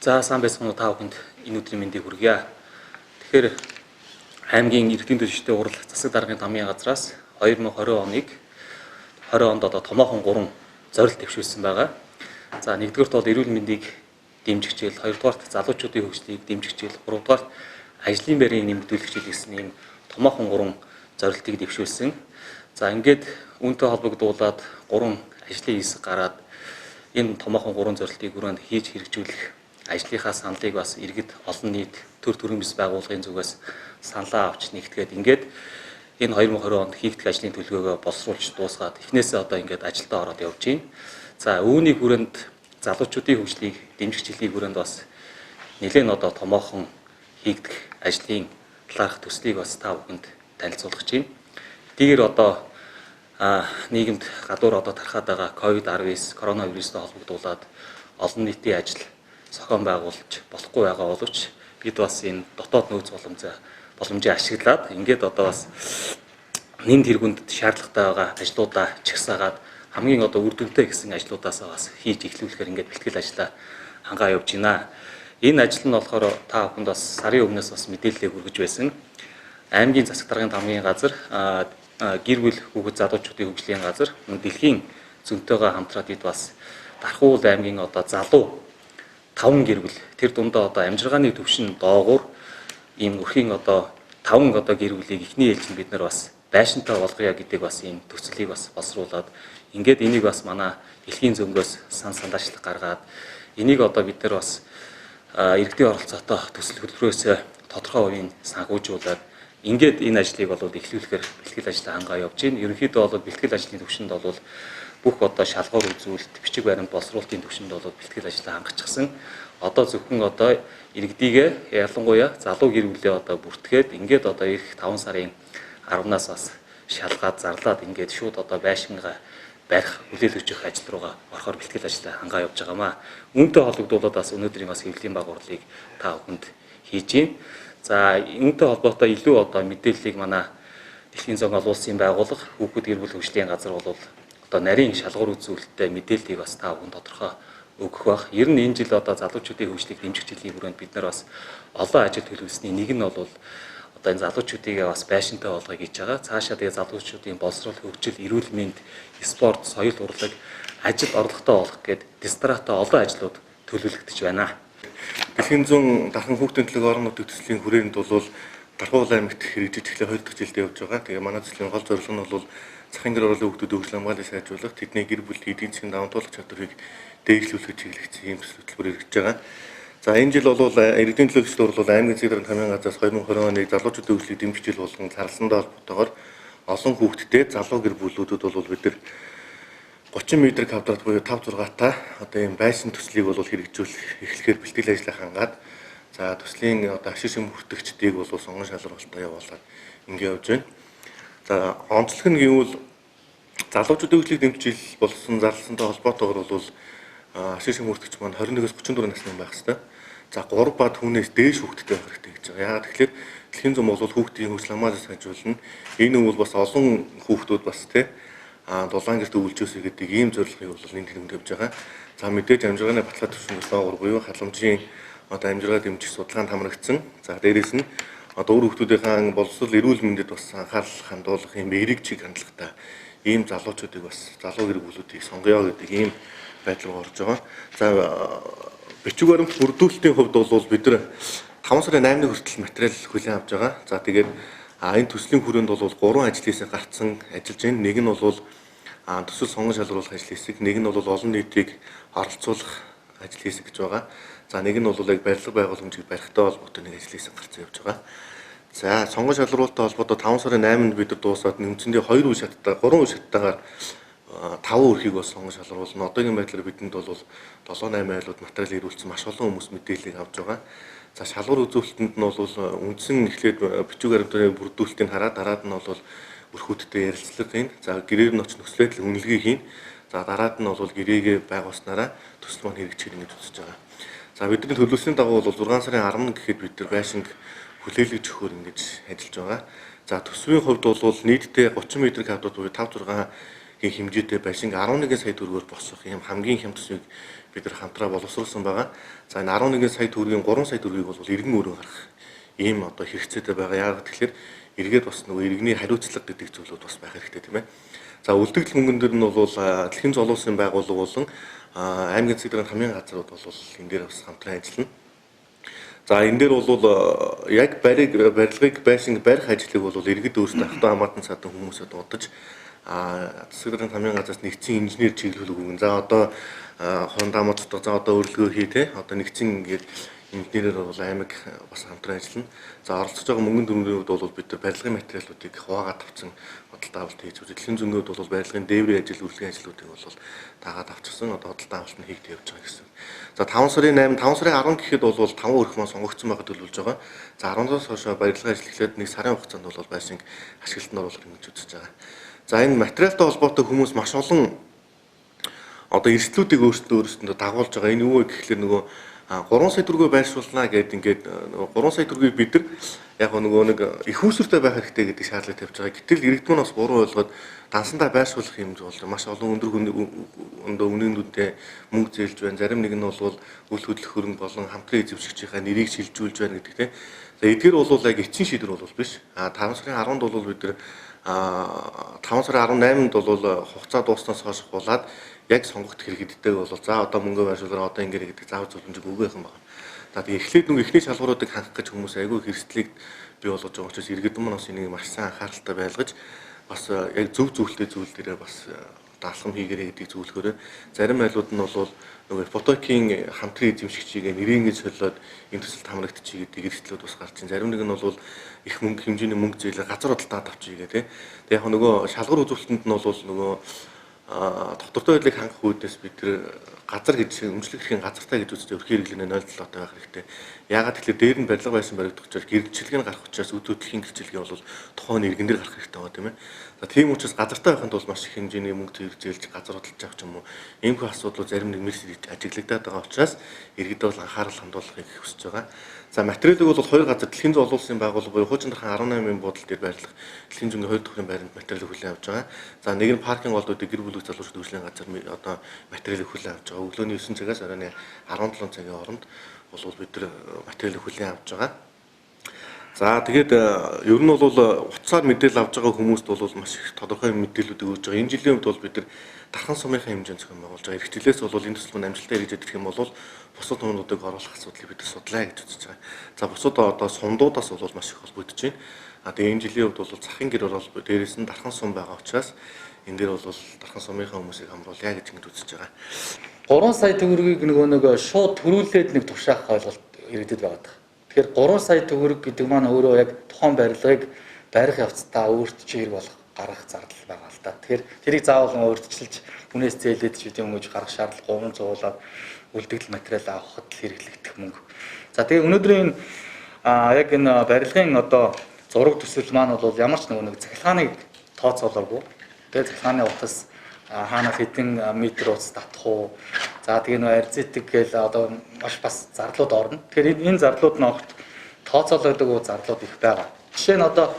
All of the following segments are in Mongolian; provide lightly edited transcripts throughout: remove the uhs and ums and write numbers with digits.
За сайн байцгаана уу та бүхэнд энэ өдрийн мэндийг хүргье. Тэгэхээр аймгийн иргэдийн төлөвшөлтөд урал засаг даргын тамгын газраас 2020 оныг 20 онд томоохон 3 зорилт дэвшүүлсэн байгаа. За нэгдүгээрт бол эрүүл мэндийг дэмжих хичээл, хоёрдугаарт залуучуудын хөгжлийг дэмжих хичээл, гуравдугаарт ажлын байрыг нэмэгдүүлэх хичээл гэсэн ийм томоохон 3 зорилтыг дэвшүүлсэн. За ингээд үүнтэй холбогдуулаад 3 ажлын хэсэг гараад энэ томоохон 3 зорилтыг хүрээнд хийж хэрэгжүүлэх ажлынхаа саналыг бас иргэд олон нийт төр төрийн бис байгууллагын зүгээс саналаа авч нэгтгээд ингээд энэ 2020 онд хийгдэх ажлын төлөвлөгөөгөө боловсруулж дуусгаад эхнээсээ ингээд ажилдаа ороод явж байна. За үүний хүрээнд залуучуудын хөгжлийг дэмжих хичээлийн хүрээнд бас нэлээд томоохон хийгдэх ажлын талаарх төслийг бас та бүхэнд танилцуулах гэж байна. Эдгээр нийгэмд гадуур тархаад байгаа COVID-19 коронавирустай холбогдуулаад олон нийтийн ажил зохион байгуулж болохгүй байгаа боловч бид бас энэ дотоод нөөц боломжийг ашиглаад ингээд бас нэмд хэрэгүнд шаардлагатай байгаа ажлуудаа чагсаагаад хамгийн үр дүнтэй гэсэн ажлуудаасаа бас хийж эхлүүлэхээр ингээд бэлтгэл ажлаа хангаа явж байна. Энэ ажил нь болохоор та бүхэнд бас сарын өмнөөс бас мэдээлэлээ хүргэж байсан. Аймгийн засаг даргын тамгын газар, гэр бүл хүүхэд залуучуудын хөгжлийн газар, дэлхийн зөнтөөгөө хамтраад бид бас Дархуул аймгийн залуу 5 гэр бүл тэр дундаа амжиргааны төвшин доогуур ийм өрхийн 5 гэр бүлийг эхний ээлжинд бид нар бас байшинтай болгоё гэдэг бас ийм төслийг бас боловсруулад ингээд энийг бас манай дэлхийн зөнгөөс санаачлах гаргаад энийг бид нар бас иргэдийн оролцоотой төсөл хөтөлбөрөөс тодорхой хувийн санхүүжуулаад ингээд энэ ажлыг эхлүүлэхээр бэлтгэл ажлаа хангаа явж байна. Ерөнхийдөө бэлтгэл ажлын түвшинд бүх шалгуур үзүүлэлт, бичиг баримт боловсруулалтын түвшинд бэлтгэл ажлаа хангачихсан. Зөвхөн иргэдийгээ ялангуяа залуу гэр бүлээ бүртгээд ингээд эх 5 сарын 10-наас бас шалгаад зарлаад ингээд шууд байшингаа барих хүлээлгэж өгөх ажил руугаа орохоор бэлтгэл ажлаа хангаа явж байгаамаа. Үүнтэй холбогдуулаад бас өнөөдрийн бас хэвлэлийн баг урлыг та бүхэнд хийж байна. За үүнтэй холбоотой илүү мэдээллийг манай Дэлхийн зан олон улсын байгууллага хүүхэд гэр бүл хөгжлийн газар бол нарийн шалгуур үзүүлэлттэй мэдээллийг бас та бүхэнд тодорхой өгөх бах. Ер нь энэ жил залуучуудын хөгжлийг дэмжих хичээлийн хүрээнд бид нар бас олон ажил төлөвлөсний нэг нь бол энэ залуучуудыг бас байшинтай болгоё гэж байгаа. Цаашаа тэгээ залуучуудын боловсрол, хөгжил, эрүүл мэнд, спорт, соёл урлаг, ажил орлоготой болох гээд дистратой олон ажлууд төлөвлөгдөж байна. Дэлхийн зүүн дархан хүүхдийн төлөв орон нутгийн төслийн хүрээнд бол Дархуул аймагт хэрэгжиж эхлэх 2 дахь жилдээ явж байгаа. Тэгээ манай төслийн гол зорилго нь бол захын гэр оролцоо хүүхдүүд хөгжил хамгааллыг сайжруулах, тэдний гэр бүл эдийн засгийн даван туулах чадварыг дээшлүүлэх чиглэгдсэн ийм хөтөлбөр хэрэгжиж байгаа. За энэ жил бол иргэдийн төлөөлөлтөд аймгийн засаг даргын тамгын газраас 2020 оны залуучуудын хөгжлийг дэмжих жил болгон зарласандаа холбоотойгоор олон хүүхэдтэй залуу гэр бүлүүдэд бид нар 30 м квадрат буюу 5-6 та ийм байшин төслийг хэрэгжүүлэх эхлэхээр бэлтгэл ажлаа хангаад за төслийн ашиг шим хүртэгчдийг сонгон шалгуулалтаа явуулаад ингэ явж байна. За онцлог нь гэвэл залуучуудын хөгжлийг дэмжих жил болсон зарласантай холбоотойгоор ашиг шим хүртэгч маань 21-с 34 насны байх хэвээр. За 3 ба түүнээс дээш хүүхэдтэй байх хэрэгтэй гэж байгаа. Яагаад тэгэхээр Дэлхийн зам бол хүүхдийн хөгжил хамгаалалыг сайжруулна. Энэ нь бас олон хүүхдүүд бас дулаан гэрт өвлжөөсэй гэдэг ийм зорилгыг нэг хэрэгэнд явж байгаа. За мэдээж амжиргааны баталгаа төвшнгөөс доогуур буюу халамжийн амжиргаа дэмжих судалгаанд хамрагдсан. За дээрээс нь өөр хүүхдүүдийн боловсрол эрүүл мэндэд бас анхаарал хандуулах ийм эерэг чиг хандлагатай ийм залуучуудыг бас залуу гэр бүлүүдийг сонгоё гэдэг ийм байдал руу орж байгаа. За бичиг баримт бүрдүүлэлтийн хувьд бол бид нар 5 сарын 8-ны хүртэл материал хүлээн авч байгаа. За тэгээд энэ төслийн хүрээнд бол 3 ажил хэсэг гарцсан ажиллаж байна. Нэг нь бол төсөл сонгон шалгуулах ажил хэсэг, нэг нь бол олон нийтийг оролцуулах ажил хэсэг гэж байгаа. За нэг нь бол барилга байгууламжийг барихтай холбоотой нэг ажил хэсэг гарцсан явж байгаа. За сонгон шалгуулалттай холбоотой 5 сарын 8-нд бид нар дуусаад үндсэндээ 3 үе шаттайгаар 5 өрхийг бас сонгон шалгуулна. Одоогийн байдлаар бидэнд бол 7-8 айлууд материал ирүүлсэн маш олон хүмүүс мэдээллийг авч байгаа. За шалгуур үзүүлэлтэнд нь бол үндсэн эхлээд бичиг баримтны бүрдүүлэлтийг хараад дараад нь бол өрхүүдтэй ярилцлага хийн. За гэрээр нь очих нөхцөлөд үнэлгээ хийн. За дараад нь бол гэрээгээ байгуулснараа төсөл маань хэрэгжих гэж үзэж байгаа. За бидний төлөвлөсний дагуу бол 6 сарын 10 гэхэд бид нар байшинг хүлээлгэж өгөхөөр ингэж ажиллаж байгаа. За төсвийн хувьд бол нийтдээ 30 м квадрат буюу 5-6 хэмжээтэй байшин 11 сая төгрөгөөр босох юм хамгийн хямдсыг бид нар хамтраа боловсруулсан байгаа. За энэ 11 сая төгрөгийн 3 сая төгрөгийг бол иргэн өрөө гарах ийм одоо хэрэгцээтэй байгаа. Яагаад тэгэхээр эргээд бас нөгөө иргэний хариуцлага гэдэг зүйлүүд бас байх хэрэгтэй тийм ээ. За үлдэгдэл мөнгөн дээр нь бол дэлхийн зоолын улсын байгууллага болон аймгийн засаг даргын хамгийн газрууд бол энэ дээр бас хамтран ажиллана. За энэ дээр бол яг барилгыг байшинг барих ажлыг бол иргэд өөрсдөө автоо хамаатан цаадан хүмүүсэд удаж засаг даргын хамгийн газраас нэгдсэн инженер чиглэл өгөн. За одоо хондамод за одоо өрөлгөө хий те одоо нэгдсэн ингээд инженерээр бол аймаг бас хамтран ажиллана. За оролцож байгаа мөнгөн дүрмүүд бол бид нар барилгын материалуудыг хуваагаад авсан худалдаа авалт хийж үзсэн. Дэлхийн зөнгөд бол барилгын дээврийн ажил үргэлжлэх ажлуудыг бол таагаад авчихсан. Одоо худалдаа авалт нь хийгдэж явж байгаа гэсэн. За 5 сарын 8, 5 сарын 10 гэхэд бол 5 өрх маань сонгогдсон байгаад төлөвлөж байгаа. За 10-аас хойш барилгын ажил эхлээд 1 сарын хугацаанд бол байшинг ашиглалтанд оруулах гэж үзэж байгаа. За энэ материалтай холбоотой хүмүүс маш олон одоо эрсдлүүдийг өөрсдөө дагуулж байгаа. Энэ юу вэ гэхэлэр нөгөө 3 сая төгрөгөөр байршуулнаа гэдэг ингээд 3 сая төгрөгийг бид нар яг нөгөө нэг их үүсвэртэй байх хэрэгтэй гэдэг шаардлага тавьж байгаа. Гэтэл иргэдмэн бас буруу ойлгоод дансандаа байршуулах юм бол маш олон өндөр үнэндүүдтэй мөнгө зээлж байна. Зарим нэг нь бол үйл хөдлөх хөрөнгө болон хамтран эзэмшигчийнхаа нэрийг шилжүүлж байна гэдэг тийм. За эдгээр бол яг эцсийн шийдвэр бол биш. 5 сарын 10-нд бол бид нар 5 сарын 18-нд бол хугацаа дууснаас хойш болоод яг сонгогдох хэрэгэддэг бол за одоо мөнгө байршуулаараа одоо ингэрэ гэдэг заавар зөвлөмжийг өгөх юм байна. За тэгээ эхлээд нөгөө эхний шалгууруудыг хангах гэж хүмүүс айгүй хэрэгслийг бий болгож байгаа учраас иргэдэн маань бас энийг маш сайн анхааралтай байлгаж бас яг зөв зөвлөлттэй зүйл дээрээ бас даалгам хийгэрэй гэдгийг зөвлөхөөрэй. Зарим айлууд нь бол нөгөө ипотекийн хамтран эзэмшигчийг нэрийг ингэж солиод энэ төсөлд хамрагдчих гэдэг эрсдлүүд бас гарч ин. Зарим нэг нь бол их мөнгө хэмжээний мөнгө зээлээ газар худалдаад авчих гэдэг тийм. Тэгээ яг нөгөө шалгуур үзүүлэлтэнд нь бол нөгөө доктортой байдлыг хангах үүднээс бид тэр газар гэж өмчлөх эрхийн газартай гэж үзэж өрхийн хэрэглэнэ 0.7-тай байх хэрэгтэй. Яагаад тэгэхээр дээр нь барилга байшин баригдах учраас гэрчлэг нь гарах учраас үд хөдлөхийн гэрчлэгээ бол тухайн иргэн дээр гарах хэрэгтэй байгаа тийм ээ. За тийм учраас газартай байханд бол маш их хэмжээний мөнгө зээлж газар худалдаж авах юм уу. Иймэрхүү асуудлууд зарим нэг мэрс ажиглагдаад байгаа учраас иргэд бол анхаарал хандуулахыг хүсэж байгаа. За материалыг бол хоёр газар дэлхийн зоолын улсын байгууллага буюу Хуучин дархан 18-ын буудлын дээр байрлах дэлхийн зөнгөний хоёр дахь байранд материалыг хүлээн авч байгаа. За нэг нь паркинг голдуудыг гэр бүлэг залуучууд хөгжлийн газар одоо материалыг хүлээн авч байгаа. Өглөөний 9 цагаас оройн 17 цагийн хооронд бол бид нар материалыг хүлээн авч байгаа. За тэгээд ер нь бол утсаар мэдээлэл авч байгаа хүмүүст бол маш их тодорхой мэдээллүүдийг өгж байгаа. Энэ жилийн хувьд бол бид нар дархан сумынхаа хэмжээнд зохион байгуулж байгаа. Иргэжлээс бол энэ төсөл амжилттай хэрэгжиж ирэх юм бол бусад хүмүүстийг оруулах асуудлыг бид нар судлаа гэж үзэж байгаа. За бусад одоо сумдуудаас бол маш их холбогдож байна. Тэгээ энэ жилийн хувьд бол захын гэр бол дээрээс нь дархан сум байгаа учраас энэ дээр бол дархан сумынхаа хүмүүсийг хамруулъя гэж ингэж үзэж байгаа. 3 сая төгрөгийг нөгөө шууд төрүүлээд нэг тушаах ойлголт иргэдэд байгаа. Тэгэхээр 3 сая төгрөг гэдэг маань өөрөө яг тухайн барилгыг барих явцдаа өөрт чи хэрэг болох гаргах зардал байгаа л да. Тэгэхээр тэрийг заавал өөрчлөж хүнээс зээлээд ч үгүй өнгөж гаргах шаардлага 300-аад үлдэгдэл материал авахд хэрэглэгдэх мөнгө. За тэгээ өнөөдрийн яг энэ барилгын одоо зураг төсөл маань бол ямар ч нэг цахилгааныг тооцоолоогүй. Тэгээ цахилгааны утас хаанаас хэдэн метр утас татах уу. За тэгээ нөө арзитик гээл одоо маш бас зарлууд орно. Тэгэхээр энэ зарлууд нь огт тооцоолоогүй зарлууд их байгаа. Жишээ нь одоо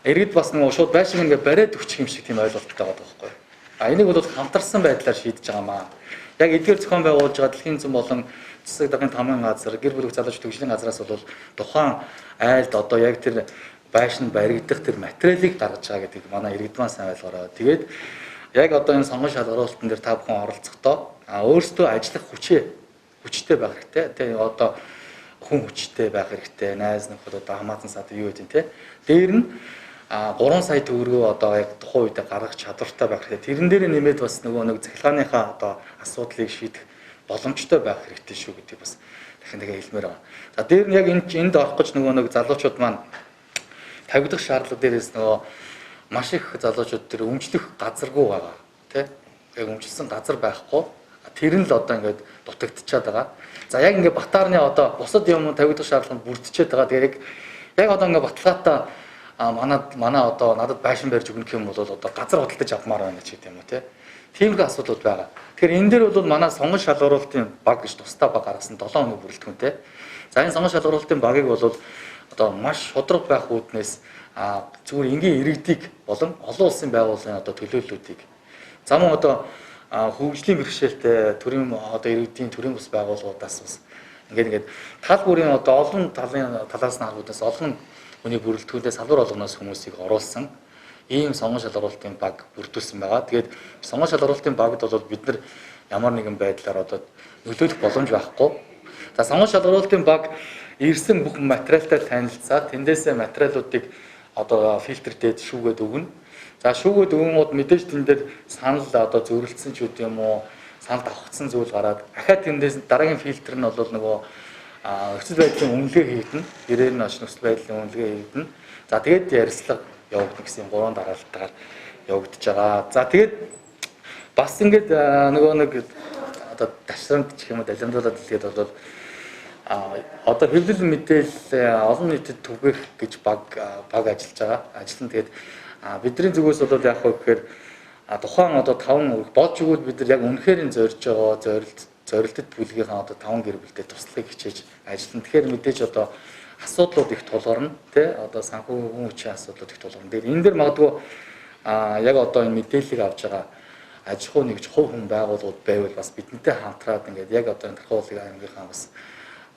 иргэд бас нөгөө шууд байшин ингээ бариад өгчих юм шиг тийм ойлголттой байгаа байхгүй. Энийг бол хамтарсан байдлаар шийдэж байгаа маа. Яг эдгээр зохион байгуулж байгаа дэлхийн зам болон засаг даргын тамгын газар, гэр бүл залуучууд хөгжлийн газраас бол тухайн айлд одоо яг тэр байшин баригдах тэр материалыг гаргаж байгаа гэдэг манай иргэд маань сайн ойлгоорой. Тэгээд яг одоо энэ сонгон шалгуулалтын дээр та бүхэн оролцохдоо өөрсдөө ажиллах хүчтэй байх хэрэгтэй. Тэгээ одоо хүн хүчтэй байх хэрэгтэй. Найз нөхөд одоо хамаатан саад юу гэдэг те. Дээр нь 3 сая төгрөгөө одоо яг тухайн үед гаргах чадвартай байх хэрэгтэй. Тэрэн дээр нэмээд бас нөгөө нэг цахилгааныхаа одоо асуудлыг шийдэх боломжтой байх хэрэгтэй шүү гэдэг бас дахин тэгээ хэлмээр байгаа. За дээр нь яг энд орох гэж нөгөө нэг залуучууд маань тавигдах шаардлага дээрээс нөгөө маш их залуучууд тэр өмчлөх газаргүй байгаа тий. Яг өмчлсөн газар байхгүй. Тэр нь л одоо ингээд дутагдчихад байгаа. За яг ингээд Батаарны одоо бусад юм тавигдах шаардлаганд бүрдчихэд байгаа. Тэгээд яг одоо ингээд баталгаатай манай одоо надад байшин барьж өгнөх юм бол одоо газар худалдаж авмаар байна ч гэдэг юм уу тий. Тиймэрхүү асуудлууд байгаа. Тэгэхээр энэ дээр бол манай сонгон шалгуулалтын баг гэж тусдаа баг гаргасан 7 хоног бүрэлдэхүүнтэй. За энэ сонгон шалгуулалтын багийг бол одоо маш шудраг байх үүднээс зүгээр энгийн иргэдийг болон олон улсын байгууллагын одоо төлөөллүүдийг За мөн одоо хөгжлийн бэрхшээлтэй төрийн одоо иргэдийн төрийн бус байгууллагуудаас бас ингээд тал бүрийн одоо олон талаас нь халбуудаас олон хүний бүрэлдэхүүнтэй салбар болгоноос хүмүүсийг оруулсан ийм сонгон шалгаруулалтын баг бүрдүүлсэн байгаа. Тэгээд сонгон шалгаруулалтын багт бол бид нар ямар нэгэн байдлаар одоо нөлөөлөх боломж байхгүй. За сонгон шалгаруулалтын баг ирсэн бүх материалтай танилцаад тэндээсээ материалуудыг одоо фильтрдээд шүүгээд өгнө. За шүүгээд өгөнгүүд мэдээж тэн дээр санал одоо зөрөлдсөн ч үгүй юм уу, санал давхцсан зүйл гараад дахиад тэндээс дараагийн фильтр нь бол нөгөө нөхцөл байдлын үнэлгээ хийгдэнэ. Гэрээр нь очиж нөхцөл байдлын үнэлгээ хийгдэнэ. За тэгээд ярилцлага явагдана гэсэн гурван дараалтаар явагдаж байгаа. За тэгээд бас ингээд нөгөө нэг одоо ташрамт гэх юм уу далимдуулаад хэлгээд бол одоо хэвлэл мэдээлэл олон нийтэд түгэх гэж баг ажиллаж байгаа. Ажил нь тэгээд бидний зүгээс бол яг хөө гэхээр тухайн одоо 5 болж өгвөл бид нар яг үнэхээр зорж байгаа зорилтод бүлгийнхаа одоо 5 гэр бүлтэй туслахыг хичээж ажиллана. Тэгэхээр мэдээж одоо асуудлууд их тулгарна тий одоо санхүүгийн хүчийн асуудлууд их тулгарна. Тэгээд энэ дэр магадгүй яг одоо энэ мэдээллийг авч байгаа аж ахуй нэгж хувь хүн байгууллагууд байвал бас бидэнтэй хамтраад ингээд яг одоо энэ Тархуулын аймгийнхаа бас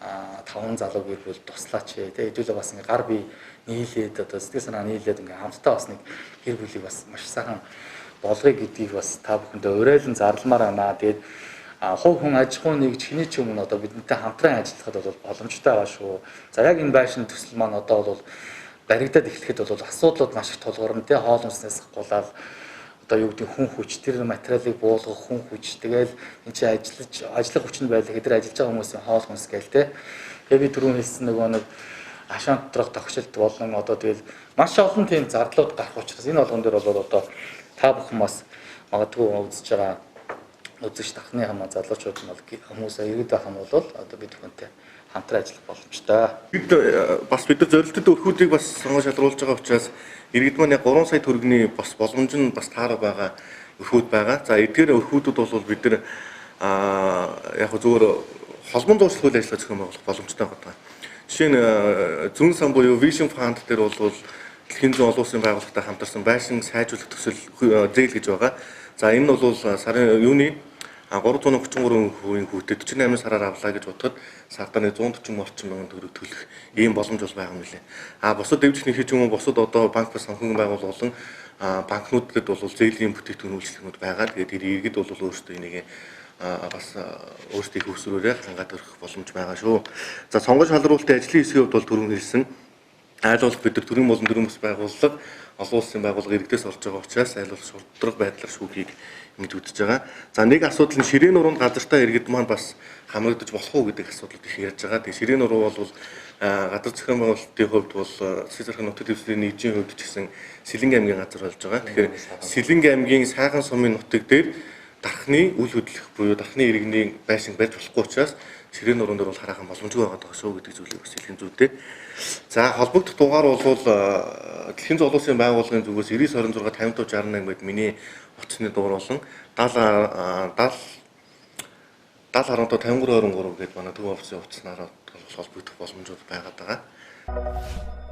5 залуу гэр бүл туслаач тий хэдүүлээ бас ингээ гар бие нийлээд одоо сэтгэл санаа нийлээд ингээ хамтдаа бас нэг гэр бүлийг бас маш сайхан болгоё гэдгийг бас та бүхэндээ уриалан зарламаар байна. Тэгээд хувь хүн аж ахуй нэгж хэний ч өмнө одоо бидэнтэй хамтран ажиллахад бол боломжтой байгаа шүү. За яг энэ байшин төсөл маань одоо бол баригдаад эхлэхэд бол асуудлууд маш их тулгарна тий хоол хүнснээс гулаад одоо юу гэдэг хүн хүч тэр материалыг буулгах хүн хүч тэгэл энэ чинь ажиллах хүчин байлаа хэдэр ажиллаж байгаа хүмүүсийн хоол хүнс гээл те. Тэгээ би түрүүн хэлсэн нөгөө нэг ашаан доторх тогшилт болон одоо тэгэл маш олон тийм зардлууд гарах учраас энэ болгон дээр бол одоо та бүхэн бас магадгүй үзэж байгаа үзэгч тахны хамаа залуучууд нь бол хүмүүсээ иргэд байх юм бол одоо бид бүхэнтэй хамтран ажиллах боломжтой. Бид бас бид нар зорилттой өрхүүдийг бас сонгож шалруулж байгаа учраас иргэд маань яг 3 сая төгрөгийн бас боломж нь бас таараа байгаа өрхүүд байгаа. За эдгээр өрхүүдүүд бол бид нар яг зөвөр холбон дуушлах үйл ажиллагаа зохион байгуулах боломжтой байгаа. Жишээ нь зүүн сан буюу Vision Fund дээр бол дэлхийн зүүн олон улсын байгууллагатай хамтарсан байшин сайжруулах төсөл зээл гэж байгаа. За энэ нь бол сарын юуны 333% хүүтэй 48 сараар авлаа гэж бодоход сартаа 140 орчим мянган төгрөг төлөх ийм боломж бол байгаа юм лээ. Бусад дэвжихний хийж юм бусад одоо банк ба санхүүгийн байгууллага болон банкнуудад бол зээлийн бүтээгдэхүүн үйлчлэгнүүд байгаа. Тэгээд иргэд бол өөрсдөө энийг бас өөрсдөө их өсрөөрөө хангаад өрөх боломж байгаа шүү. За сонгон шалруулалтын ажлын хэсгийн хувьд бол түрүүн хэлсэн айл болох бид нар төрийн болон төрийн бус байгууллага олон улсын байгууллага иргэдээс олж байгаа учраас айл болох шударга байдлаар шүүхийг ингэж үзэж байгаа. За нэг асуудал нь ширээн нуруунд газартаа иргэд маань бас хамрагдаж болох уу гэдэг асуудлууд их ярьж байгаа. Тэгээ ширээн нуруу бол газар зохион байгуулалтын хувьд бол Засгийн захиргааны нутаг дэвсгэрийн нэгжийн хувьд ч гэсэн Сэлэнг аймгийн газар болж байгаа. Тэгэхээр Сэлэнг аймгийн Сайхан сумын нутаг дээр дархны үйл хөдлөх буюу дархны иргэний байшин барьж болохгүй учраас ширээн нуруунд бол хараахан боломжгүй байгаа шүү гэдэг зүйлийг бас хэлхэн зүйтэй. За холбогдох дугаар бол дэлхийн зүүн олон улсын байгууллагын зүгээс 9926 5568 гэдэг миний утасны дугаар болон 70 17 53 23 гэдэг манай төв офисын утаснаараа холбогдох боломжууд байгаад байгаа.